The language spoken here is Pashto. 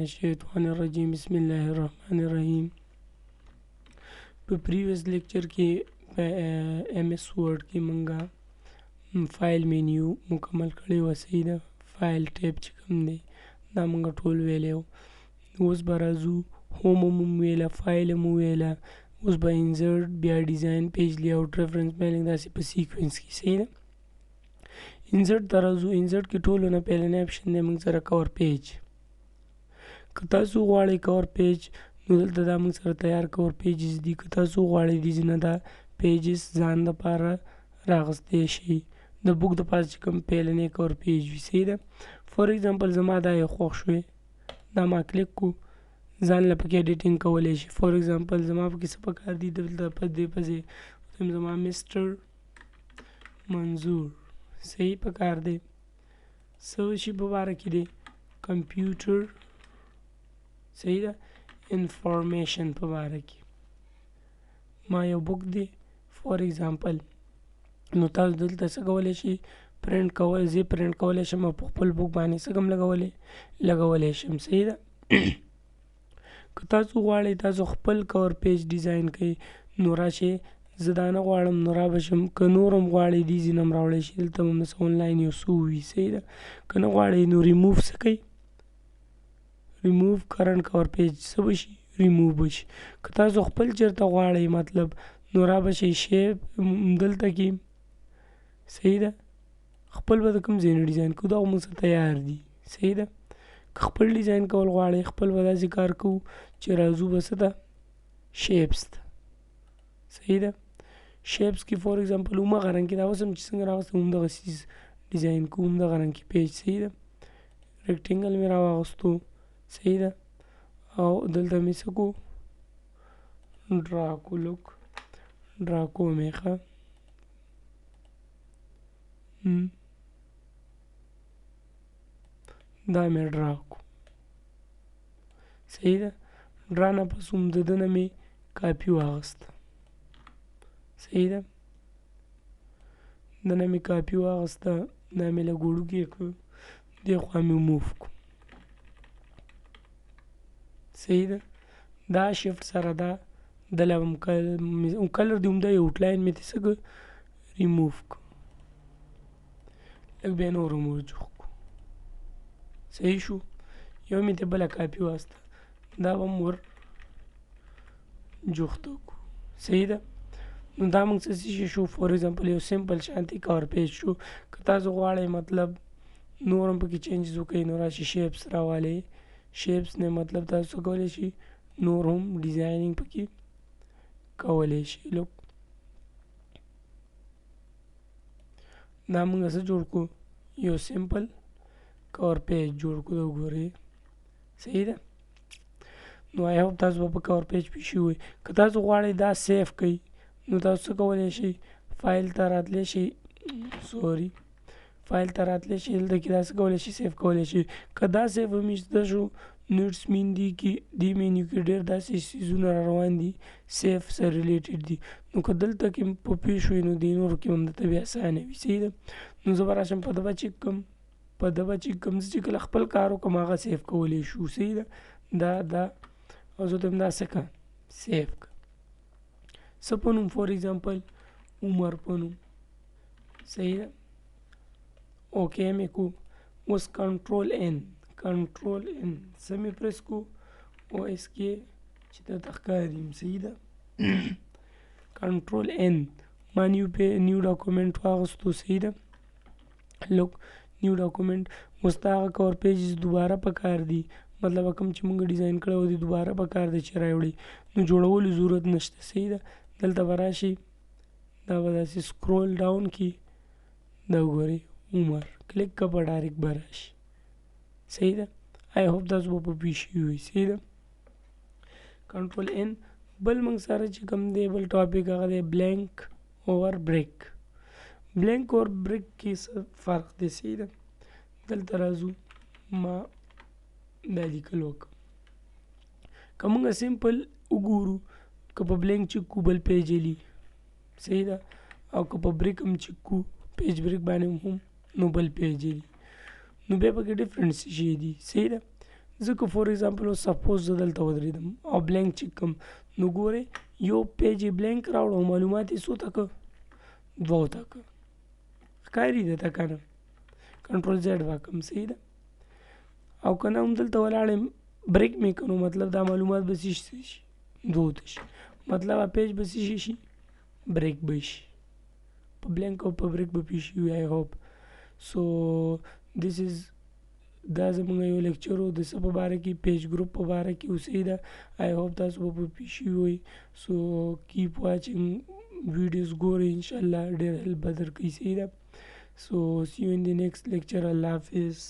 الشیطان الرجیم بسم الله الرحمن الرحیم. په پریویس لیکچر کې په ایم ایس ورډ کې مونږه فایل مینیو مکمل کړی و. صحیح ده. فایل ټیب چې کوم دی دا مونږه ټول ویلی و. اوس به راځو هوم مو ویله، فایل مو ویله، اوس به انزرټ، بیا ډیزاین، پیج لیاوټ، ریفرنس میلینګ، داسې په سیکوینس کې. صحیح ده. انزرټ ته راځو. انزرټ کې ټولو نه پهلنی اپشن دی مونږ سره کور پیج. که تاسو غواړئ کور پیج نو دلته دا موږ سره تیار کور پیجز دي. که تاسو غواړئ دې نه دا پیجز ځان دپاره راغستی شي د بوک دپاره چې کوم پیلنی کور پیج وي. صحیح ده. فور ایگزامپل زما دا یو خوښ شوی، دا ما کلیک کو، ځان له پکې ایډیټینګ کولی شي. فور ایگزامپل زما پکې څه پکار دي، دلته په دې پسې زما مسټر منظور صحیح پکار دی. څه شي په باره کې دی، کمپیوټر صحیح ده، انفارمیشن په باره کې ما یو بوک دی فور ایگزامپل. نو تاسو دلته څه کولی شي، پرنټ کول، زه پرنټ کولی شم او په خپل بوک باندې څه کوم لګولی شم. صحیح ده. که تاسو غواړئ تاسو خپل کور پیج ډیزاین کړئ نو راشئ، زه دا نه غواړم نو را به شم. که نور هم غواړئ دې ځای نه هم راوړی شي، دلته به مثلا آنلاین یو څه ووي. صحیح ده. که نه غواړئ نو ریموف څه کوئ، ریموو کرنٹ کور پیج څه بشي، ریموو بشي. که تاسو خپل چېرته غواړئ مطلب نو را به شئ شیپ دلته کې. صحیح ده. خپل به د کوم ځای نه ډیزاین کوو، دا موږ سره تیار دي. صحیح ده. که خپل ډیزاین کول غواړئ خپل به داسې کار کوو چې راځو به څه ته، شیپس ته. صحیح ده. شیپس کې فور ایگزامپل همغه رنګ کې دا اوس هم چې څنګه راغستی همدغه څیز ډیزاین کوو، همدغه رنګ کې پیج. صحیح ده. ریکټینګل مې راواغستو. صحیح ده. او دلته مې څه کو، ډرا کو، لوک ډرا کو مې ښه دا مې ډرا کو. صحیح ده. ډرا نه پس هم د ده نه مې کاپي واغسته. صحیح ده. د نه مې کاپي واغسته، دا مې لږ وړوکی کړه، دې خوا مې موف کو. صحیح ده. دا شفت سره دا دله کلر دی همدا یو آوټلاین مې څه کړه، ریموف کړه، لږ بیا نور هم ورجوخ کړو. صحیح شو. یو مې ته بله کاپي واغسته، دا به هم ور جوخته کړو. صحیح ده. نو دا موږ څه شي شو، فور ایگزامپل یو سمپل شانتي کور پیج شو. که تاسو غواړئ مطلب نور هم پکې چینجز وکړئ نو راشي شیپس راوالئ. شیپس نه مطلب تاسو کولی شي نور هم ډیزاینینګ پکې کولی شي. لوک دا موږ څه جوړ کړو، یو سمپل کور پیج جوړ کړو. وګورئ. صحیح ده. نو آی هوپ تاسو به په کور پیج پوه وئ. که تاسو غواړئ دا سیف کړئ نو تاسو څه کولی شئ، فایل ته راتلی شئ، فایل ته راتلی شئ، دلته کې دا څه کولی شئ، سیف کولی شئ. که دا سیف هم زده شو نو اټس مین دی کې دې مینیو کې ډېر داسې څیزونه را روان دي سیف سره ریلیټډ دي. نو که دلته کې په پوه شوئ نو دې نورو کې هم درته بیا اسانه وي. صحیح ده. نو زه به راشم په ده به چیک کړم، په ده به چیک کړم، زه چې کله خپل کار وکړم هغه سیف کولی شو. صحیح ده. دا او زه ته هم دا څه کړه، سیف کړه. څه په نوم، فور ایگزامپل عمر په نوم. صحیح ده. اوکې مې کو. اوس کنټرول ان څه مې پریس کو، او اس کې چې درته ښکاري. صحیح ده. کنټرول ان ما نیو ډاکومنټ واغستو. صحیح ده. لوک نیو ډاکومنټ. اوس دا هغه کور پیجز دوباره پکار دي، مطلب کوم چې موږ ډیزاین کړی و دي دوباره پکار دی چې راوړي، نو جوړولو ضرورت نشته. صحیح ده. دلته به راشي، دا به داسې سکرول ډاون کړي، دا وګورئ عمر کلیک که به ډایرکټ به راشي. صحیح ده. آی هوپ تاسو به په پوه شوي وئ. صحیح ده. کنټرول ان. بل موږ سره چې کوم دی بل ټاپک هغه دی بلینک اور بریک. بلینک اور بریک کې څه فرق دی. صحیح ده. دلته راځو، ما دا لیکل وکړم. که موږ سمپل وګورو، که په بلینک چیک کو بل پیج یې صحیح ده، او که په بریک هم چیک کو پیج بریک باندې هم نو بل پیج یې نو بیا پکې ډفرنٹ شي دي. صحیح ده. ځکه فور ایگزامپل سپوز زه دلته ودرېدم او بلینک چې کوم نو ګورئ یو پیج یې بلینک راوړ او معلومات یې څو ته کړه 2 ته کړه ښکاري درته که نه کنټرول زیډ واکم صحیح ده او که نه هم دلته ولاړ یم بریک مې کړو مطلب دا معلومات به څه شي 2 ته شي مطلب پیج به څه شي بریک به شي په بلینک او په بریک به پی شي وي آی هوپ سو دیس از دا زموږ یو لیکچر و د څه په باره کې پیج ګروپ په باره کې اوسئ ده آی هوپ تاسو به په پی شي وي سو کیپ واچینګ ویډیوز ګورئ انشاءالله ډېر هیلپ به درکوي صحیح ده سو سی یو ان دی نیکسټ لیکچر الله حافظ